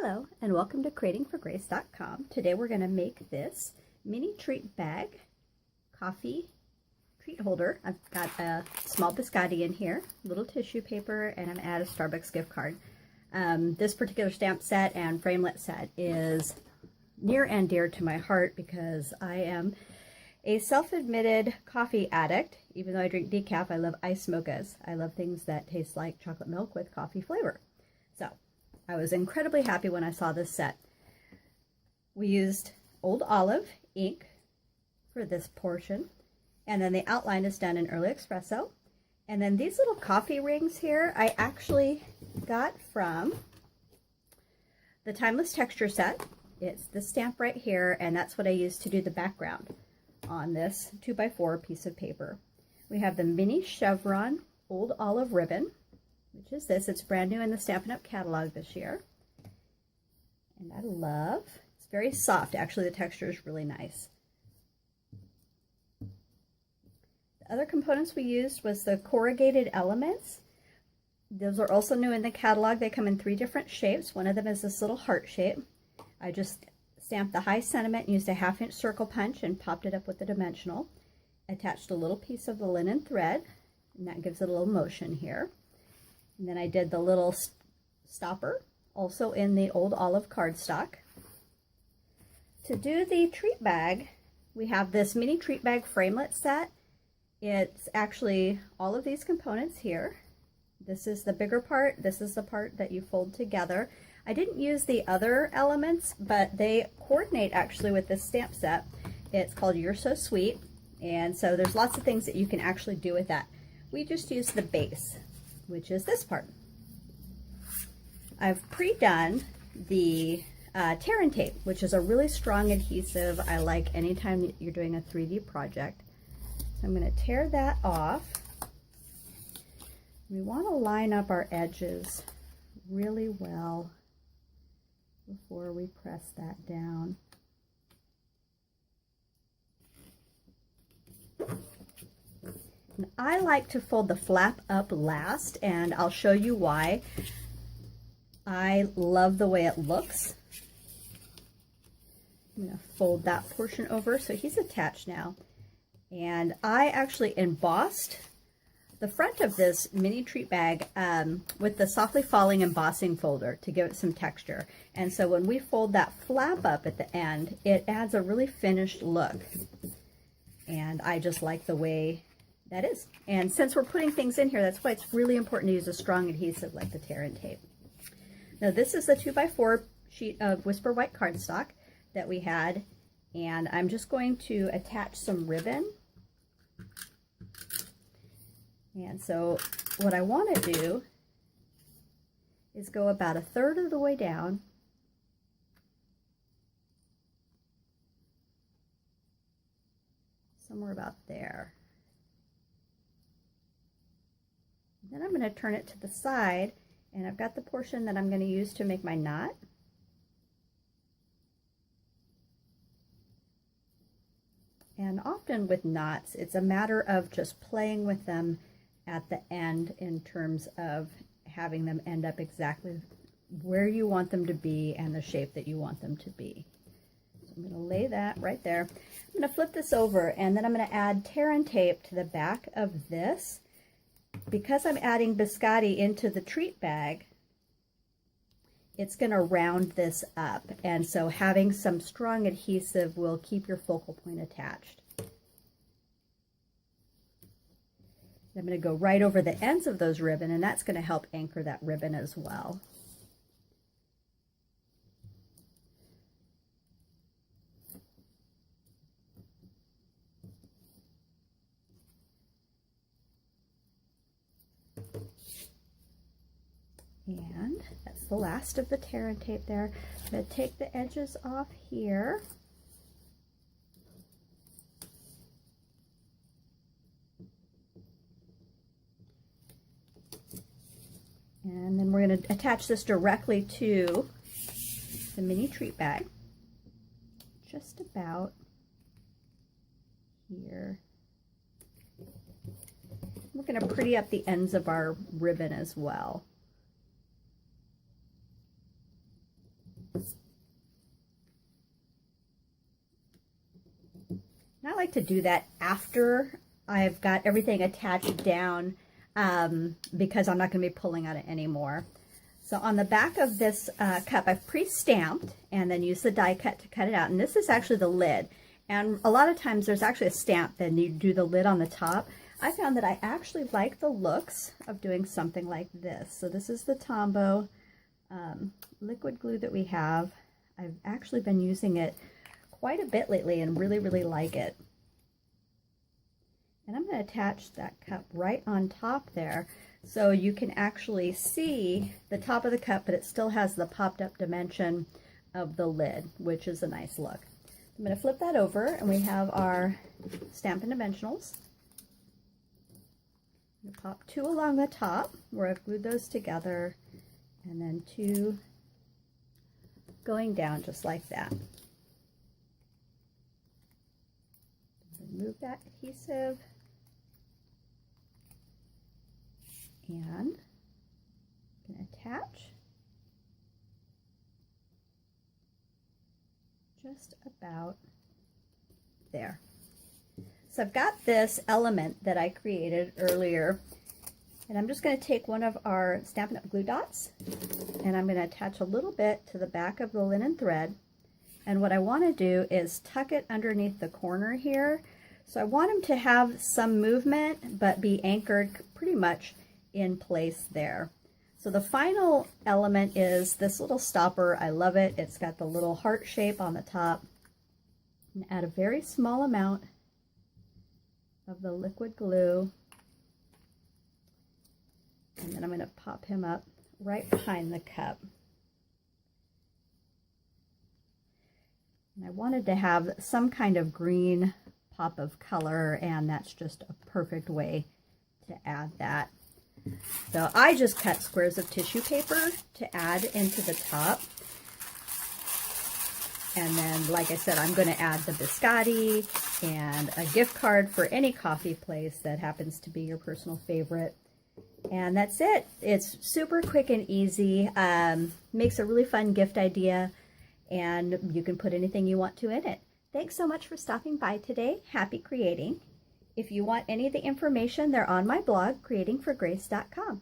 Hello and welcome to creatingforgrace.com. Today we're going to make this mini treat bag coffee treat holder. I've got a small biscotti in here, little tissue paper, and I'm going to add a Starbucks gift card. This particular stamp set and framelit set is near and dear to my heart because I am a self-admitted coffee addict. Even though I drink decaf, I love iced mochas. I love things that taste like chocolate milk with coffee flavor. So I was incredibly happy when I saw this set. We used Old Olive ink for this portion, and then the outline is done in Early Espresso. And then these little coffee rings here, I actually got from the Timeless Texture set. It's the stamp right here, and that's what I used to do the background on this 2x4 piece of paper. We have the mini chevron Old Olive ribbon, which is this. It's brand new in the Stampin' Up! Catalog this year. And I love, it's very soft. Actually, the texture is really nice. The other components we used was the corrugated elements. Those are also new in the catalog. They come in 3 different shapes. One of them is this little heart shape. I just stamped the high sentiment, used a 1/2-inch circle punch and popped it up with the dimensional. Attached a little piece of the linen thread, and that gives it a little motion here. And then I did the little stopper, also in the Old Olive cardstock. To do the treat bag, we have this mini treat bag framelit set. It's actually all of these components here. This is the bigger part. This is the part that you fold together. I didn't use the other elements, but they coordinate actually with this stamp set. It's called You're So Sweet. And so there's lots of things that you can actually do with that. We just used the base, which is this part. I've pre-done the tear and tape, which is a really strong adhesive I like anytime you're doing a 3D project. So I'm going to tear that off. We want to line up our edges really well before we press that down. And I like to fold the flap up last, and I'll show you why. I love the way it looks. I'm going to fold that portion over so he's attached now. And I actually embossed the front of this mini treat bag with the softly falling embossing folder to give it some texture. And so when we fold that flap up at the end, it adds a really finished look. And I just like the way that is. And since we're putting things in here, that's why it's really important to use a strong adhesive like the tear and tape. Now this is the 2x4 sheet of Whisper White cardstock that we had, and I'm just going to attach some ribbon. And so what I want to do is go about 1/3 of the way down. Somewhere about there. Then I'm going to turn it to the side, and I've got the portion that I'm going to use to make my knot. And often with knots, it's a matter of just playing with them at the end in terms of having them end up exactly where you want them to be and the shape that you want them to be. So I'm going to lay that right there. I'm going to flip this over, and then I'm going to add tear and tape to the back of this. Because I'm adding biscotti into the treat bag, it's going to round this up, and so having some strong adhesive will keep your focal point attached. I'm going to go right over the ends of those ribbon, and that's going to help anchor that ribbon as well. And that's the last of the tear and tape there. I'm going to take the edges off here. And then we're going to attach this directly to the mini treat bag. Just about here. We're going to pretty up the ends of our ribbon as well. I like to do that after I've got everything attached down because I'm not going to be pulling on it anymore. So on the back of this cup, I've pre-stamped and then used the die cut to cut it out. And this is actually the lid. And a lot of times there's actually a stamp, then you do the lid on the top. I found that I actually like the looks of doing something like this. So this is the Tombow liquid glue that we have. I've actually been using it quite a bit lately and really, really like it. And I'm going to attach that cup right on top there so you can actually see the top of the cup, but it still has the popped up dimension of the lid, which is a nice look. I'm going to flip that over and we have our Stampin' Dimensionals. I'm going to pop 2 along the top where I've glued those together, and then 2 going down just like that. Remove that adhesive and I'm going to attach just about there. So I've got this element that I created earlier, and I'm just going to take one of our Stampin' Up! Glue dots and I'm going to attach a little bit to the back of the linen thread. And what I want to do is tuck it underneath the corner here. So I want them to have some movement but be anchored pretty much in place there. So the final element is this little stopper. I love it. It's got the little heart shape on the top. And add a very small amount of the liquid glue. And then I'm going to pop him up right behind the cup. And I wanted to have some kind of green pop of color, and that's just a perfect way to add that. So I just cut squares of tissue paper to add into the top. And then, like I said, I'm going to add the biscotti and a gift card for any coffee place that happens to be your personal favorite. And that's it. It's super quick and easy. Makes a really fun gift idea, and you can put anything you want to in it. Thanks so much for stopping by today. Happy creating. If you want any of the information, they're on my blog, creatingforgrace.com.